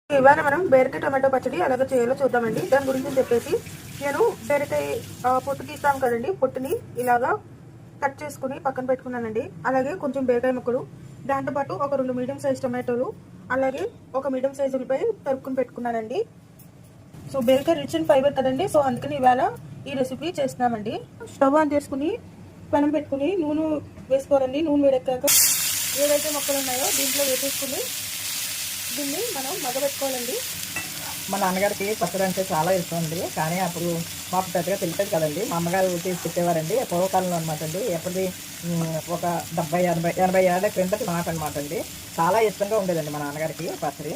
ఇవాళ మనం బీరకాయ టమాటో పచ్చడి అలాగే చేయాలో చూద్దామండి. దాని గురించి చెప్పేసి నేను బీరకాయ పొట్టు తీస్తాం కదండి, పొట్టుని ఇలాగా కట్ చేసుకుని పక్కన పెట్టుకున్నానండి. అలాగే కొంచెం బీరకాయ ముక్కలు, దాంతోపాటు ఒక 2 మీడియం సైజ్ టమాటోలు, అలాగే ఒక మీడియం సైజ్ ఉల్లిపాయ తరుక్కుని పెట్టుకున్నానండి. సో బీరకాయ రిచ్ అండ్ ఫైబర్ కదండి, సో అందుకని ఇవాళ ఈ రెసిపీ చేస్తున్నామండి. స్టవ్ ఆన్ చేసుకుని పెనం పెట్టుకుని నూనె వేసుకోవాలండి. నూనె వేడెక్కాక ఏదైతే మొక్కలు ఉన్నాయో దీంట్లో వేసేసుకుని దీన్ని మనం మగ్గబెట్టుకోవాలండి. మా నాన్నగారికి పచ్చడి అంటే చాలా ఇష్టం అండి. కానీ అప్పుడు మాకు పెద్దగా తెలిసేది కదండి. మా అమ్మగారు చేసి పెట్టేవారండి పూర్వకాలంలో అనమాట అండి. ఎప్పటిది ఒక 70-80 ఏళ్ళ క్రిందటి మాట అనమాట అండి. చాలా ఇష్టంగా ఉండేదండి మా నాన్నగారికి పచ్చడి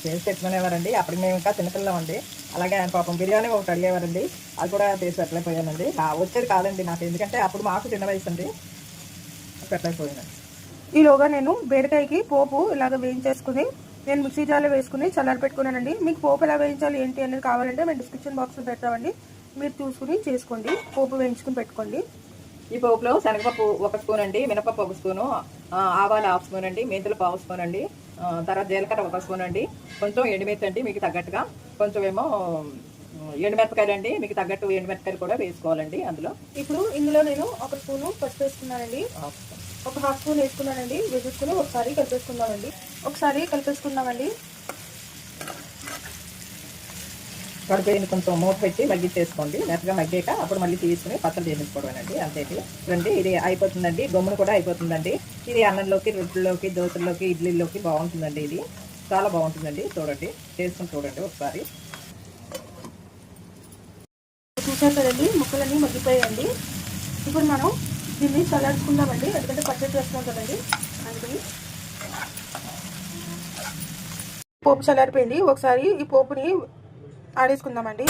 చేసి పెట్టుకునేవారండి. అప్పుడు మేము ఇంకా చిన్నపిల్లం అండి. అలాగే ఆయన పాపం బిర్యానీ ఒకటి అడిగేవారండి, అది కూడా చేసి పెట్టలేకపోయానండి. వచ్చేది కాదండి నాకు, ఎందుకంటే అప్పుడు మాకు చిన్న వయసు అండి, పెట్టలేకపోయానండి. ఈలోగా నేను బీరకాయకి పోపు ఇలాగ వేయించేసుకుని నేను మిక్సీ జార్లో వేసుకుని చల్లారి పెట్టుకున్నానండి. మీకు పోపు ఎలా వేయించాలి ఏంటి అనేది కావాలంటే మేము డిస్క్రిప్షన్ బాక్స్లో పెడతామండి, మీరు చూసుకుని చేసుకోండి, పోపు వేయించుకుని పెట్టుకోండి. ఈ పోపులో శనగపప్పు 1 స్పూన్ అండి, మినపప్పు 1 స్పూను, ఆవాలు 1/2 స్పూన్ అండి, మెంతులు 1/2 స్పూన్ అండి, తర్వాత జీలకర్ర 1 స్పూన్ అండి, కొంచెం ఎండుమిర్చి అండి మీకు తగ్గట్టుగా, కొంచెం ఏమో ఎండుమిరపకాయలు అండి మీకు తగ్గట్టు ఎండుమిరపకాయలు కూడా వేసుకోవాలండి అందులో. ఇప్పుడు ఇందులో నేను 1 స్పూను పసుపు వేసుకున్నానండి, ఒక 1/2 స్పూన్ వేసుకున్నానండి. వేసేసుకుని ఒకసారి కలిపేసుకుందామండి. కడుపుని కొంచెం మూత పెట్టి మగ్గించేసుకోండి. మెత్తగా మగ్గాక అప్పుడు మళ్ళీ తీసుకుని పచ్చడి చేసేసుకోవడమేనండి, అంతేంటి. చూడండి ఇది అయిపోతుందండి, గమ్మును కూడా అయిపోతుందండి. ఇది అన్నంలోకి, రొట్టెల్లోకి, దోశల్లోకి, ఇడ్లీలోకి బాగుంటుందండి. ఇది చాలా బాగుంటుందండి. చూడండి, చేసుకుని చూడండి ఒకసారి. చూసారు కదండి, ముక్కలన్నీ మగ్గిపోయాయండి. ఇప్పుడు మనం దీన్ని చల్లార్చుకుందామండి, ఎందుకంటే పచ్చడి చేస్తున్నాం కదండి అందుకని. పోపు చల్లారిపోయింది, ఒకసారి ఈ పోపుని ఆడేసుకుందామండి.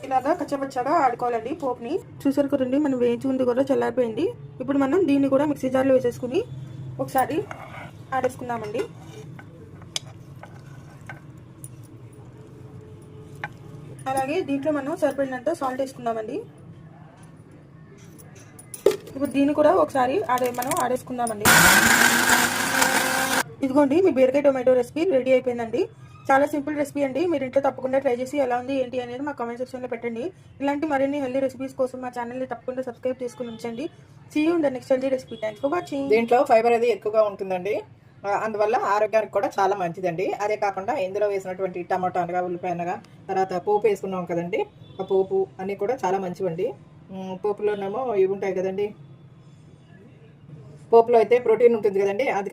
ఇలాగా కచ్చపచ్చగా ఆడుకోవాలండి పోపుని. చూసారు కదండి, మనం వేయించుకుంది కూడా చల్లారిపోయింది. ఇప్పుడు మనం దీన్ని కూడా మిక్సీ జార్లో వేసేసుకుని ఒకసారి ఆడేసుకుందామండి. అలాగే దీంట్లో మనం సరిపడినంత సాల్ట్ వేసుకుందామండి. ఇప్పుడు దీన్ని కూడా ఒకసారి మనం ఆడేసుకుందామండి. ఇదిగోండి మీ బీరకాయ టొమాటో రెసిపీ రెడీ అయిపోయిందండి. చాలా సింపుల్ రెసిపీ అండి. మీరు ఇంట్లో తప్పకుండా ట్రై చేసి ఎలా ఉంది ఏంటి అనేది మా కామెంట్ సెక్షన్లో పెట్టండి. ఇలాంటి మరిన్ని హెల్దీ రెసిపీస్ కోసం మా ఛానల్ని తప్పకుండా సబ్స్క్రైబ్ చేసుకుని ఉంచండి. See you in the next healthy recipe. Thanks for watching. దీంట్లో ఫైబర్ అది ఎక్కువగా ఉంటుందండి, అందువల్ల ఆరోగ్యానికి కూడా చాలా మంచిదండి. అదే కాకుండా ఇందులో వేసినటువంటి టమాటో అనగా, ఉల్లిపాయ అనగా, తర్వాత పోపు వేసుకున్నాం కదండి, ఆ పోపు అన్నీ కూడా చాలా మంచివండి. పోపులోనేమో ఇవి ఉంటాయి కదండి, పోపులో అయితే ప్రోటీన్ ఉంటుంది కదండి, అది